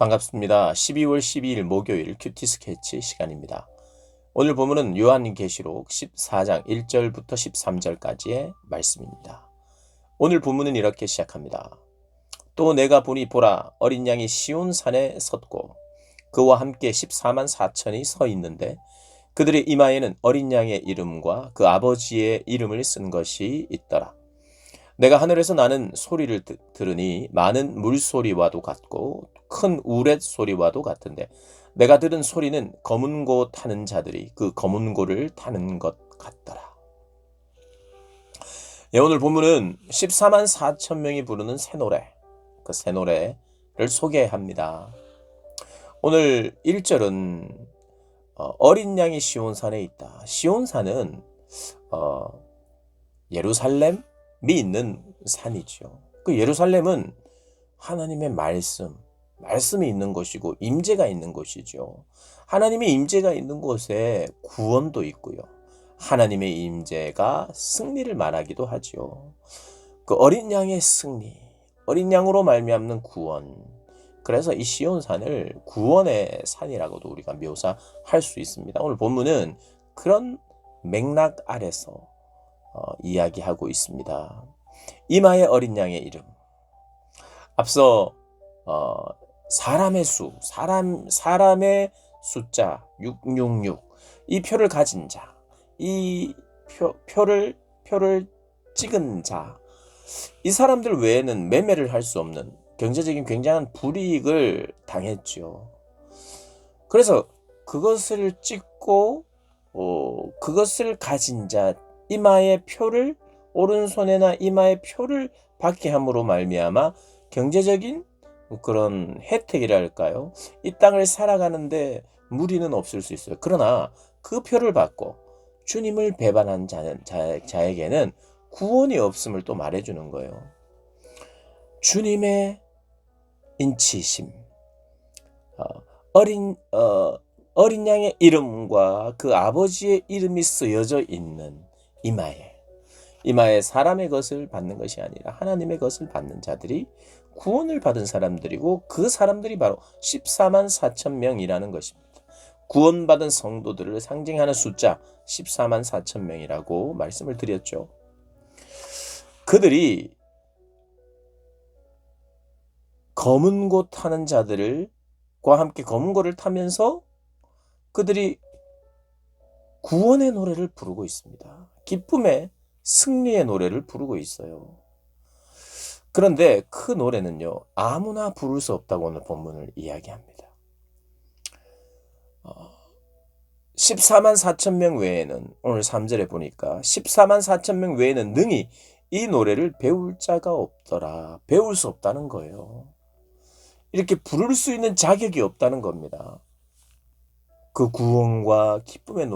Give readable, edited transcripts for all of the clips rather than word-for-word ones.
반갑습니다. 12월 12일 목요일 큐티 스케치 시간입니다. 오늘 본문은 요한계시록 14장 1절부터 13절까지의 말씀입니다. 오늘 본문은 이렇게 시작합니다. 또 내가 보니 보라, 어린 양이 시온 산에 섰고 그와 함께 14만 4천이 서 있는데 그들의 이마에는 어린 양의 이름과 그 아버지의 이름을 쓴 것이 있더라. 내가 하늘에서 나는 소리를 들으니 많은 물소리와도 같고 큰 우렛 소리와도 같은데 내가 들은 소리는 검은 고 타는 자들이 그 검은 고를 타는 것 같더라. 예, 오늘 본문은 14만 4천 명이 부르는 새 노래, 그 새 노래를 소개합니다. 오늘 1절은 어린 양이 시온산에 있다. 시온산은 예루살렘이 있는 산이죠. 그 예루살렘은 하나님의 말씀이 있는 곳이고 임재가 있는 곳이죠. 하나님의 임재가 있는 곳에 구원도 있고요. 하나님의 임재가 승리를 말하기도 하죠. 그 어린 양의 승리, 어린 양으로 말미암는 구원. 그래서 이 시온산을 구원의 산이라고도 우리가 묘사할 수 있습니다. 오늘 본문은 그런 맥락 아래서 이야기하고 있습니다. 이마의 어린 양의 이름. 앞서 사람의 사람의 숫자 666, 이 표를 가진 자, 이 표를 찍은 자, 이 사람들 외에는 매매를 할 수 없는 경제적인 굉장한 불이익을 당했죠. 그래서 그것을 찍고 그것을 가진 자, 이마의 표를, 오른손에나 이마의 표를 받게 함으로 말미암아 경제적인 그런 혜택이랄까요? 이 땅을 살아가는데 무리는 없을 수 있어요. 그러나 그 표를 받고 주님을 배반한 자에게는 구원이 없음을 또 말해주는 거예요. 주님의 인치심, 어린 양의 이름과 그 아버지의 이름이 쓰여져 있는 이마에 사람의 것을 받는 것이 아니라 하나님의 것을 받는 자들이 구원을 받은 사람들이고, 그 사람들이 바로 14만 4천 명이라는 것입니다. 구원받은 성도들을 상징하는 숫자 14만 4천 명이라고 말씀을 드렸죠. 그들이 검은 고 타는 자들과 함께 검은 고를 타면서 그들이 구원의 노래를 부르고 있습니다. 기쁨의 승리의 노래를 부르고 있어요. 그런데 그 노래는요, 아무나 부를 수 없다고 오늘 본문을 이야기합니다. 14만 4천 명 외에는, 오늘 3절에 보니까 14만 4천 명 외에는 능히 이 노래를 배울 자가 없더라. 배울 수 없다는 거예요. 이렇게 부를 수 있는 자격이 없다는 겁니다. 그 구원과 기쁨의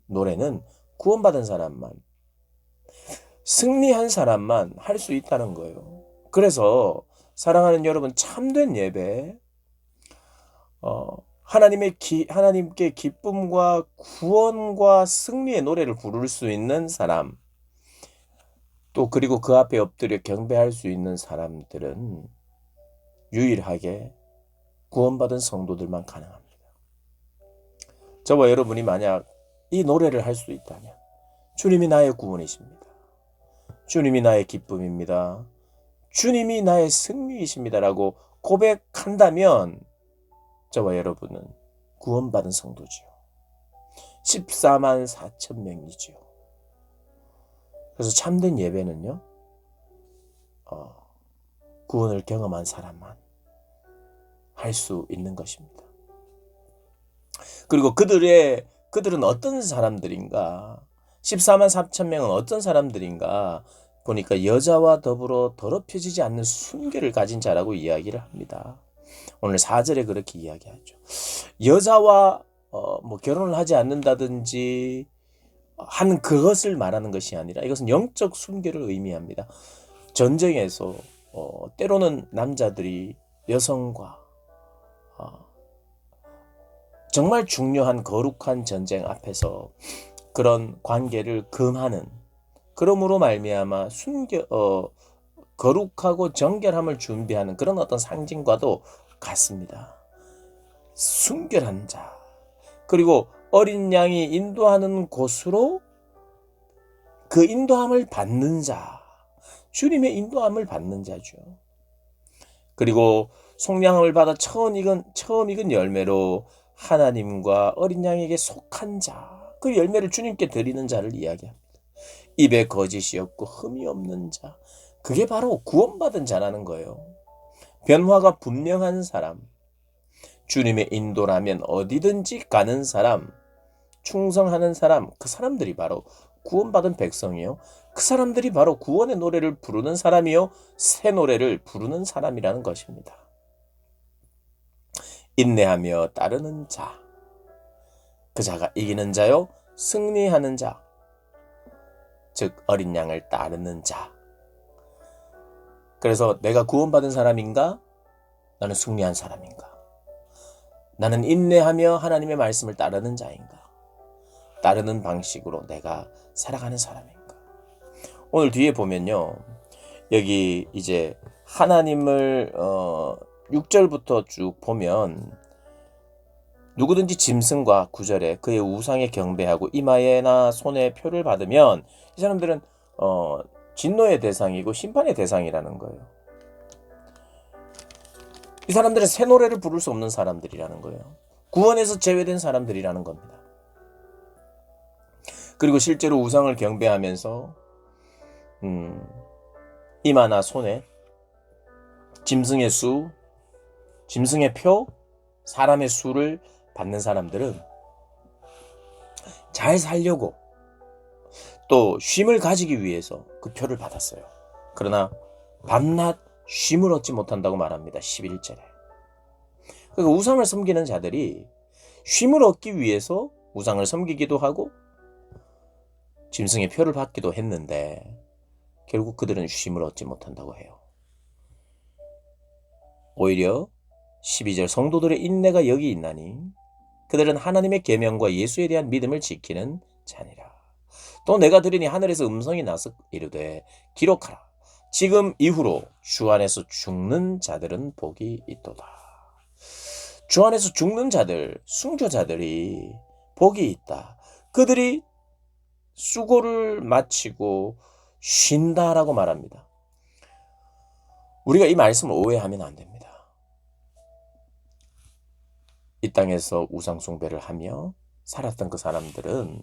노래는 구원받은 사람만, 승리한 사람만 할 수 있다는 거예요. 그래서 사랑하는 여러분, 참된 예배, 하나님께 기쁨과 구원과 승리의 노래를 부를 수 있는 사람, 또 그리고 그 앞에 엎드려 경배할 수 있는 사람들은 유일하게 구원받은 성도들만 가능합니다. 저와 여러분이 만약 이 노래를 할 수 있다면, 주님이 나의 구원이십니다. 주님이 나의 기쁨입니다. 주님이 나의 승리이십니다라고 고백한다면 저와 여러분은 구원받은 성도지요. 14만 4천 명이지요. 그래서 참된 예배는요, 구원을 경험한 사람만 할 수 있는 것입니다. 그리고 그들은 어떤 사람들인가? 14만 4천 명은 어떤 사람들인가? 보니까 여자와 더불어 더럽혀지지 않는 순결을 가진 자라고 이야기를 합니다. 오늘 4절에 그렇게 이야기하죠. 여자와 결혼을 하지 않는다든지 하는 그것을 말하는 것이 아니라 이것은 영적 순결을 의미합니다. 전쟁에서 때로는 남자들이 여성과 정말 중요한 거룩한 전쟁 앞에서 그런 관계를 금하는, 그러므로 말미암아 거룩하고 정결함을 준비하는 그런 어떤 상징과도 같습니다. 순결한 자, 그리고 어린 양이 인도하는 곳으로 그 인도함을 받는 자, 주님의 인도함을 받는 자죠. 그리고 속량함을 받아 처음 익은 열매로 하나님과 어린 양에게 속한 자, 그 열매를 주님께 드리는 자를 이야기합니다. 입에 거짓이 없고 흠이 없는 자, 그게 바로 구원받은 자라는 거예요. 변화가 분명한 사람, 주님의 인도라면 어디든지 가는 사람, 충성하는 사람, 그 사람들이 바로 구원받은 백성이요, 그 사람들이 바로 구원의 노래를 부르는 사람이요, 새 노래를 부르는 사람이라는 것입니다. 인내하며 따르는 자, 그 자가 이기는 자요, 승리하는 자, 즉 어린 양을 따르는 자. 그래서 내가 구원받은 사람인가? 나는 승리한 사람인가? 나는 인내하며 하나님의 말씀을 따르는 자인가? 따르는 방식으로 내가 살아가는 사람인가? 오늘 뒤에 보면요, 여기 이제 하나님을 6절부터 쭉 보면 누구든지 짐승과 9절에 그의 우상에 경배하고 이마에나 손에 표를 받으면 이 사람들은 진노의 대상이고 심판의 대상이라는 거예요. 이 사람들은 새 노래를 부를 수 없는 사람들이라는 거예요. 구원에서 제외된 사람들이라는 겁니다. 그리고 실제로 우상을 경배하면서 이마나 손에 짐승의 수, 짐승의 표, 사람의 수를 받는 사람들은 잘 살려고 또 쉼을 가지기 위해서 그 표를 받았어요. 그러나 밤낮 쉼을 얻지 못한다고 말합니다. 11절에. 그러니까 우상을 섬기는 자들이 쉼을 얻기 위해서 우상을 섬기기도 하고 짐승의 표를 받기도 했는데 결국 그들은 쉼을 얻지 못한다고 해요. 오히려 12절 성도들의 인내가 여기 있나니 그들은 하나님의 계명과 예수에 대한 믿음을 지키는 자니라. 또 내가 들으니 하늘에서 음성이 나서 이르되 기록하라. 지금 이후로 주 안에서 죽는 자들은 복이 있도다. 주 안에서 죽는 자들, 순교자들이 복이 있다. 그들이 수고를 마치고 쉰다라고 말합니다. 우리가 이 말씀을 오해하면 안 됩니다. 이 땅에서 우상 숭배를 하며 살았던 그 사람들은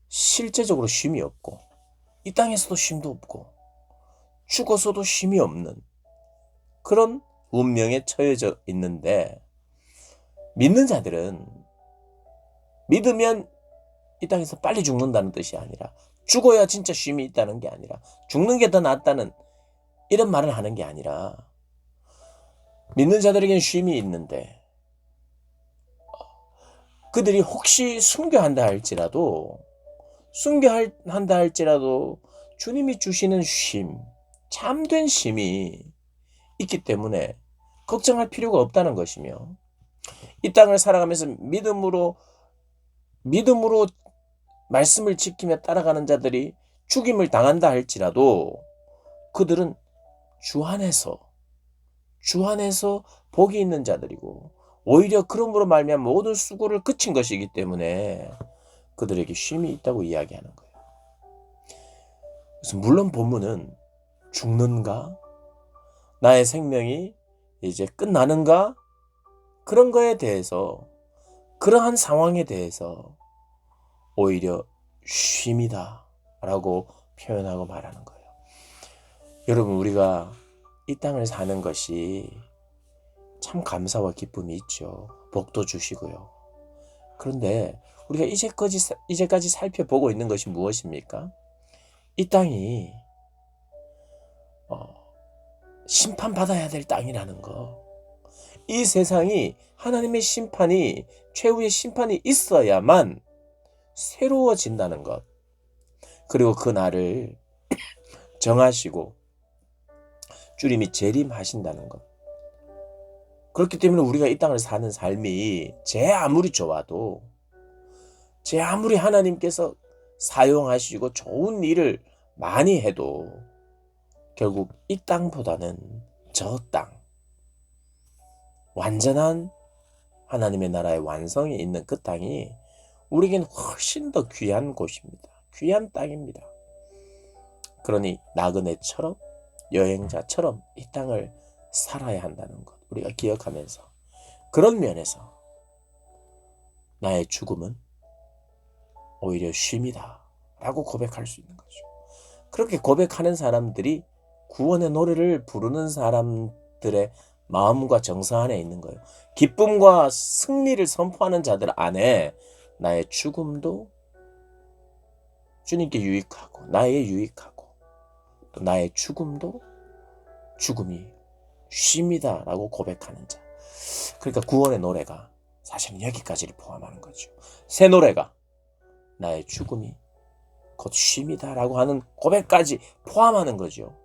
실제적으로 쉼이 없고 이 땅에서도 쉼도 없고 죽어서도 쉼이 없는 그런 운명에 처해져 있는데, 믿는 자들은 믿으면 이 땅에서 빨리 죽는다는 뜻이 아니라 죽어야 진짜 쉼이 있다는 게 아니라 죽는 게 더 낫다는 이런 말을 하는 게 아니라 믿는 자들에게는 쉼이 있는데 그들이 혹시 순교한다 할지라도 주님이 주시는 쉼, 참된 쉼이 있기 때문에 걱정할 필요가 없다는 것이며, 이 땅을 살아가면서 믿음으로 말씀을 지키며 따라가는 자들이 죽임을 당한다 할지라도 그들은 주 안에서 복이 있는 자들이고 오히려 그러므로 말미암아 모든 수고를 그친 것이기 때문에 그들에게 쉼이 있다고 이야기하는 거예요. 그래서 물론 본문은 죽는가? 나의 생명이 이제 끝나는가? 그런 거에 대해서, 그러한 상황에 대해서 오히려 쉼이다 라고 표현하고 말하는 거예요. 여러분, 우리가 이 땅을 사는 것이 참 감사와 기쁨이 있죠. 복도 주시고요. 그런데 우리가 이제까지 살펴보고 있는 것이 무엇입니까? 이 땅이 심판받아야 될 땅이라는 거. 이 세상이 하나님의 심판이, 최후의 심판이 있어야만 새로워진다는 것. 그리고 그 날을 정하시고 주님이 재림하신다는 것. 그렇기 때문에 우리가 이 땅을 사는 삶이 제 아무리 좋아도, 제 아무리 하나님께서 사용하시고 좋은 일을 많이 해도 결국 이 땅보다는 저 땅, 완전한 하나님의 나라의 완성이 있는 그 땅이 우리에겐 훨씬 더 귀한 곳입니다. 귀한 땅입니다. 그러니 나그네처럼 여행자처럼 이 땅을 살아야 한다는 것 우리가 기억하면서 그런 면에서 나의 죽음은 오히려 쉼이다 라고 고백할 수 있는 거죠. 그렇게 고백하는 사람들이 구원의 노래를 부르는 사람들의 마음과 정서 안에 있는 거예요. 기쁨과 승리를 선포하는 자들 안에 나의 죽음도 주님께 유익하고 나의 유익하고 또 나의 죽음도 죽음이 쉼이다 라고 고백하는 자. 그러니까 구원의 노래가 사실은 여기까지를 포함하는 거죠. 새 노래가 나의 죽음이 곧 쉼이다 라고 하는 고백까지 포함하는 거죠.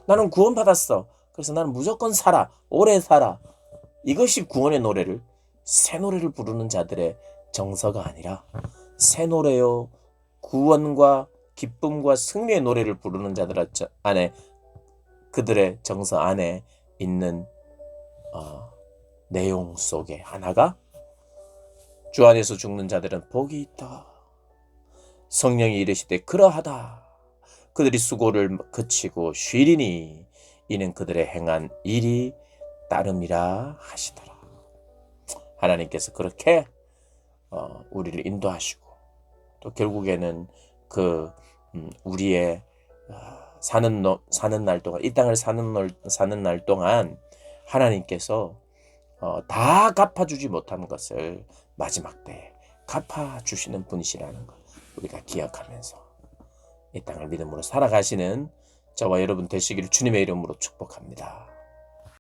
나는 구원받았어. 그래서 나는 무조건 살아. 오래 살아. 이것이 구원의 노래를 새 노래를 부르는 자들의 정서가 아니라 새 노래요. 구원과 기쁨과 승리의 노래를 부르는 자들 안에 그들의 정서 안에 있는 내용 속에 하나가 주 안에서 죽는 자들은 복이 있다. 성령이 이르시되 그러하다. 그들이 수고를 그치고 쉬리니 이는 그들의 행한 일이 따름이라 하시더라. 하나님께서 그렇게 우리를 인도하시고 또 결국에는 그 우리의 사는 날 동안 이 땅을 사는 날 동안 하나님께서 다 갚아주지 못한 것을 마지막 때 갚아주시는 분이시라는 것 우리가 기억하면서 이 땅을 믿음으로 살아가시는 저와 여러분 되시기를 주님의 이름으로 축복합니다.